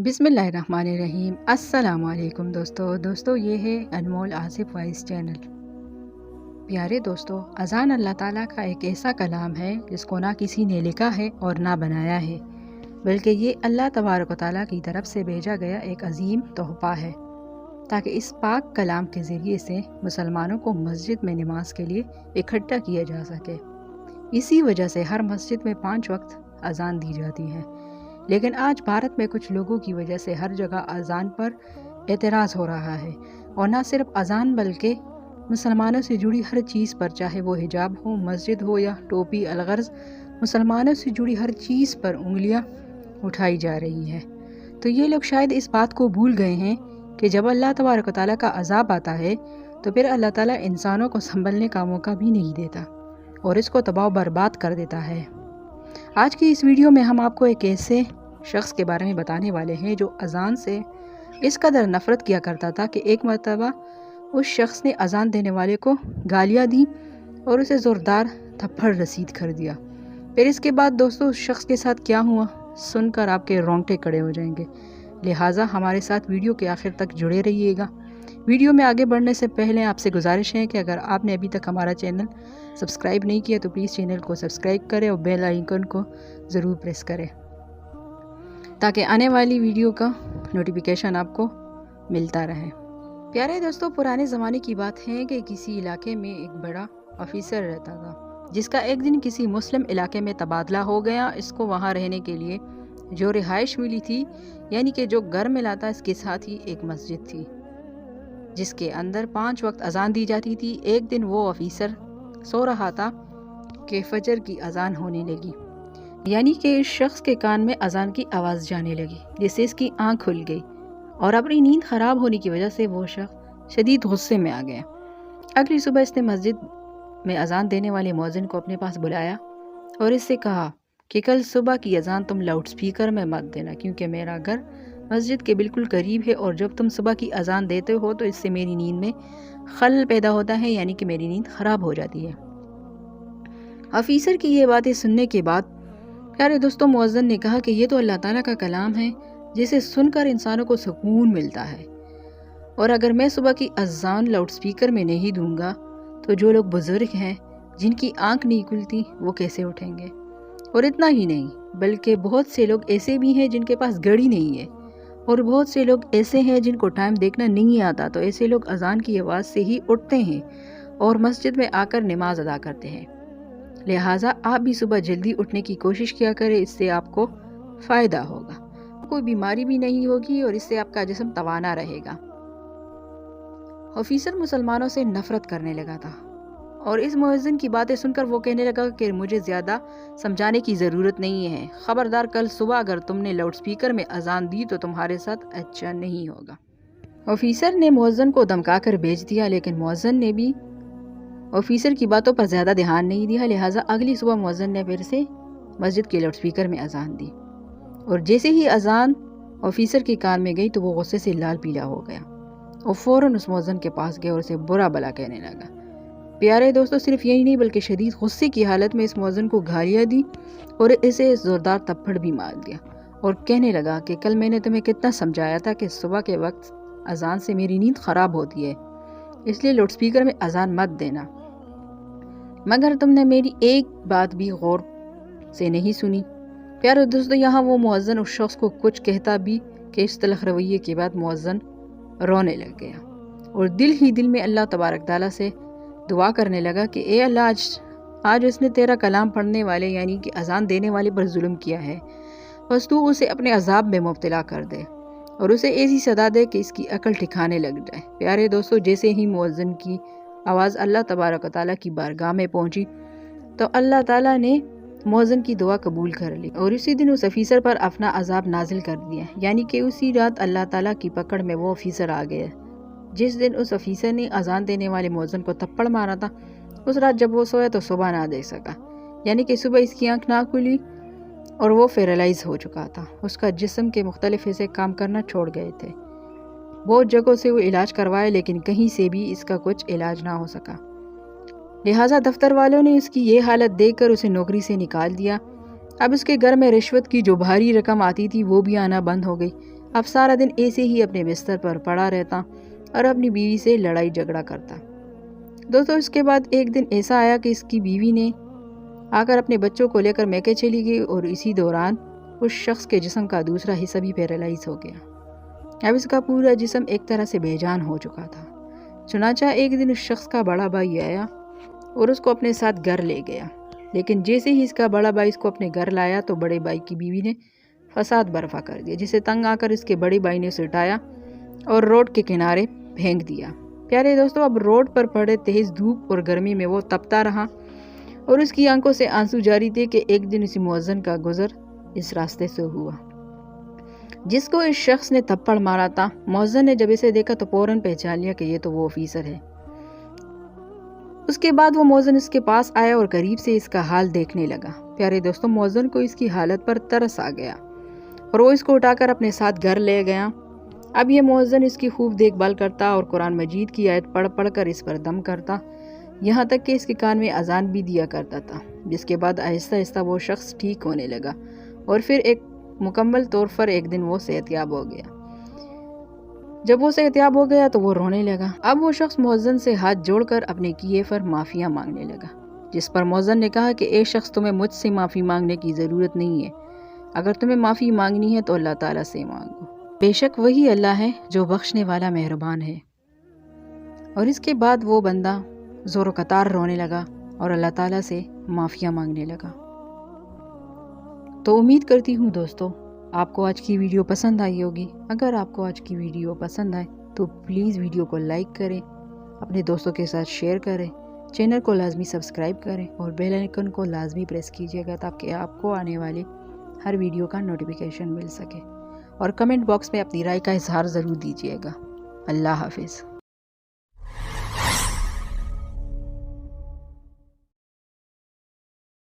बिस्मिल्लाहिर्रहमानिर्रहीम। अस्सलाम वालेकुम दोस्तों ये है अनमोल आसिफ वॉइस चैनल। प्यारे दोस्तों, अज़ान अल्लाह ताला का एक ऐसा कलाम है जिसको ना किसी ने लिखा है और ना बनाया है, बल्कि ये अल्लाह तबारक व तआला की तरफ से भेजा गया एक अजीम तोहफ़ा है, ताकि इस पाक कलाम के ज़रिए से मुसलमानों को मस्जिद में नमाज के लिए इकट्ठा किया जा सके। इसी वजह से हर मस्जिद में 5 वक्त अज़ान दी जाती है। लेकिन आज भारत में कुछ लोगों की वजह से हर जगह अज़ान पर एतराज़ हो रहा है, और न सिर्फ अज़ान बल्कि मुसलमानों से जुड़ी हर चीज़ पर, चाहे वो हिजाब हो, मस्जिद हो या टोपी, अलगर्ज़ मुसलमानों से जुड़ी हर चीज़ पर उंगलियां उठाई जा रही है। तो ये लोग शायद इस बात को भूल गए हैं कि जब अल्लाह तबारक व तआला का अज़ाब आता है तो फिर अल्लाह ताला इंसानों को संभलने का मौका भी नहीं देता और इसको तबाह बर्बाद कर देता है। आज की इस वीडियो में हम आपको एक ऐसे शख्स के बारे में बताने वाले हैं जो अज़ान से इस कदर नफ़रत किया करता था कि एक मरतबा उस शख्स ने अज़ान देने वाले को गालियाँ दी और उसे ज़ोरदार थप्पड़ रसीद कर दिया। फिर इसके बाद दोस्तों उस शख्स के साथ क्या हुआ सुनकर आपके रोंगटे खड़े हो जाएंगे। लिहाजा हमारे साथ वीडियो के आखिर तक जुड़े रहिएगा। वीडियो में आगे बढ़ने से पहले आपसे गुजारिश है कि अगर आपने अभी तक हमारा चैनल सब्सक्राइब नहीं किया तो प्लीज़ चैनल को सब्सक्राइब करें और बेल आइकन को ज़रूर प्रेस करें ताकि आने वाली वीडियो का नोटिफिकेशन आपको मिलता रहे। प्यारे दोस्तों, पुराने ज़माने की बात है कि किसी इलाके में एक बड़ा ऑफिसर रहता था जिसका एक दिन किसी मुस्लिम इलाके में तबादला हो गया। इसको वहाँ रहने के लिए जो रिहाइश मिली थी, यानी कि जो घर मिला था, इसके साथ ही एक मस्जिद थी जिसके अंदर 5 वक्त अज़ान दी जाती थी। एक दिन वो ऑफिसर सो रहा था कि फजर की अज़ान होने लगी, यानी कि इस शख्स के कान में अज़ान की आवाज़ जाने लगी, जिससे इसकी आंख खुल गई और अपनी नींद ख़राब होने की वजह से वो शख्स शदीद गुस्से में आ गया। अगली सुबह इसने मस्जिद में अज़ान देने वाले मुअज्जिन को अपने पास बुलाया और इससे कहा कि कल सुबह की अज़ान तुम लाउड स्पीकर में मत देना, क्योंकि मेरा घर मस्जिद के बिल्कुल करीब है और जब तुम सुबह की अज़ान देते हो तो इससे मेरी नींद में खलल पैदा होता है, यानी कि मेरी नींद ख़राब हो जाती है। ऑफिसर की ये बातें सुनने के बाद प्यारे दोस्तों मुअज्जिन ने कहा कि ये तो अल्लाह ताला का कलाम है जिसे सुनकर इंसानों को सुकून मिलता है, और अगर मैं सुबह की अज़ान लाउड स्पीकर में नहीं दूंगा तो जो लोग बुज़ुर्ग हैं जिनकी आंख नहीं खुलती वो कैसे उठेंगे। और इतना ही नहीं बल्कि बहुत से लोग ऐसे भी हैं जिनके पास घड़ी नहीं है, और बहुत से लोग ऐसे हैं जिनको टाइम देखना नहीं आता, तो ऐसे लोग अज़ान की आवाज़ से ही उठते हैं और मस्जिद में आकर नमाज अदा करते हैं। लिहाजा आप भी सुबह जल्दी उठने की कोशिश किया करें, इससे आपको फ़ायदा होगा, कोई बीमारी भी नहीं होगी और इससे आपका जिस्म तवाना रहेगा। ऑफिसर मुसलमानों से नफ़रत करने लगा था और इस मुअज्जिन की बातें सुनकर वो कहने लगा कि मुझे ज़्यादा समझाने की ज़रूरत नहीं है, ख़बरदार कल सुबह अगर तुमने लाउड स्पीकर में अज़ान दी तो तुम्हारे साथ अच्छा नहीं होगा। ऑफिसर ने मुअज्जिन को धमका कर भेज दिया, लेकिन मुअज्जिन ने भी ऑफिसर की बातों पर ज़्यादा ध्यान नहीं दिया। लिहाजा अगली सुबह मुअज्जिन ने फिर से मस्जिद के लाउड स्पीकर में अज़ान दी, और जैसे ही अज़ान ऑफिसर के कान में गई तो वो गुस्से से लाल पीला हो गया और फ़ौरन उस मुअज्जिन के पास गया और उसे बुरा भला कहने लगा। प्यारे दोस्तों, सिर्फ यही नहीं बल्कि शदीद गुस्से की हालत में इस मुअज्जिन को गालियाँ दी और इसे ज़ोरदार थप्पड़ भी मार दिया और कहने लगा कि कल मैंने तुम्हें कितना समझाया था कि सुबह के वक्त अज़ान से मेरी नींद ख़राब होती है, इसलिए लाउड स्पीकर में अज़ान मत देना, मगर तुमने मेरी एक बात भी गौर से नहीं सुनी। प्यारे दोस्तों, यहाँ वो मुअज्जिन उस शख्स को कुछ कहता भी कि इस तलख रवैये के बाद मुअज्जिन रोने लग गया और दिल ही दिल में अल्लाह तबारक ताला से दुआ करने लगा कि ए अल्लाह, आज उसने तेरा कलाम पढ़ने वाले यानी कि अज़ान देने वाले पर जुल्म किया है, बस तू उसे अपने अजाब में मुब्तला कर दे और उसे ऐसी सदा दे कि इसकी अकल ठिकाने लग जाए। प्यारे दोस्तों, जैसे ही मुअज्जिन की आवाज़ अल्लाह तबारक ताला की बारगाह में पहुंची तो अल्लाह ताला ने मुअज्जिन की दुआ कबूल कर ली और उसी दिन उस ऑफिसर पर अपना अजाब नाजिल कर दिया, यानी कि उसी रात अल्लाह ताला की पकड़ में वो ऑफिसर आ गया जिस दिन उस ऑफिसर ने अज़ान देने वाले मुअज्जिन को थप्पड़ मारा था। उस रात जब वो सोया तो सुबह ना देख सका, यानी कि सुबह इसकी आंख ना खुली और वो पैरालाइज हो चुका था। उसका जिस्म के मुख्तलिफ हिस्से काम करना छोड़ गए थे। बहुत जगहों से वो इलाज करवाए लेकिन कहीं से भी इसका कुछ इलाज ना हो सका। लिहाजा दफ्तर वालों ने उसकी ये हालत देखकर उसे नौकरी से निकाल दिया। अब उसके घर में रिश्वत की जो भारी रकम आती थी वो भी आना बंद हो गई। अब सारा दिन ऐसे ही अपने बिस्तर पर पड़ा रहता और अपनी बीवी से लड़ाई झगड़ा करता। दोस्तों इसके बाद एक दिन ऐसा आया कि इसकी बीवी ने आकर अपने बच्चों को लेकर मैके चली गई और इसी दौरान उस शख्स के जिस्म का दूसरा हिस्सा भी पैरालाइज हो गया। अब इसका पूरा जिस्म एक तरह से बेजान हो चुका था। चुनांचे एक दिन उस शख्स का बड़ा भाई आया और उसको अपने साथ घर ले गया, लेकिन जैसे ही इसका बड़ा भाई इसको अपने घर लाया तो बड़े भाई की बीवी ने फसाद बर्पा कर दिया, जिसे तंग आकर इसके बड़े भाई ने उसे उठाया और रोड के किनारे फेंक दिया। प्यारे दोस्तों, अब रोड पर पड़े तेज धूप और गर्मी में वो तपता रहा और उसकी आंखों से आंसू जारी थे कि एक दिन इसी मुअज्जिन का गुजर इस रास्ते से हुआ जिसको इस शख्स ने थप्पड़ मारा था। मुअज्जिन ने जब इसे देखा तो फौरन पहचान लिया कि ये तो वो ऑफिसर है। उसके बाद वो मुअज्जिन इसके पास आया और करीब से इसका हाल देखने लगा। प्यारे दोस्तों, मुअज्जिन को इसकी हालत पर तरस आ गया और वो इसको उठाकर अपने साथ घर ले गया। अब ये मुअज्जिन इसकी खूब देखभाल करता और कुरान मजीद की आयत पढ़ पढ़ कर इस पर दम करता, यहाँ तक कि इसके कान में अजान भी दिया करता था। जिसके बाद आहिस्ता आहिस्ता वो शख्स ठीक होने लगा और फिर एक मुकम्मल तौर पर एक दिन वो सेहतयाब हो गया। जब वो सेहतयाब हो गया तो वो रोने लगा। अब वो शख्स मुअज्जिन से हाथ जोड़कर अपने किए पर माफ़िया मांगने लगा, जिस पर मुअज्जिन ने कहा कि ए शख्स, तुम्हें मुझसे माफ़ी मांगने की ज़रूरत नहीं है। अगर तुम्हें माफ़ी मांगनी है तो अल्लाह ताला से मांगो, बेशक वही अल्लाह है जो बख्शने वाला मेहरबान है। और इसके बाद वो बंदा ज़ोर कतार रोने लगा और अल्लाह ताला से माफ़िया मांगने लगा। तो उम्मीद करती हूँ दोस्तों आपको आज की वीडियो पसंद आई होगी। अगर आपको आज की वीडियो पसंद आए तो प्लीज़ वीडियो को लाइक करें, अपने दोस्तों के साथ शेयर करें, चैनल को लाजमी सब्सक्राइब करें और बेल आइकन को लाजमी प्रेस कीजिएगा ताकि आपको आने वाले हर वीडियो का नोटिफिकेशन मिल सके। और कमेंट बॉक्स में अपनी राय का इजहार ज़रूर दीजिएगा। अल्लाह हाफिज़।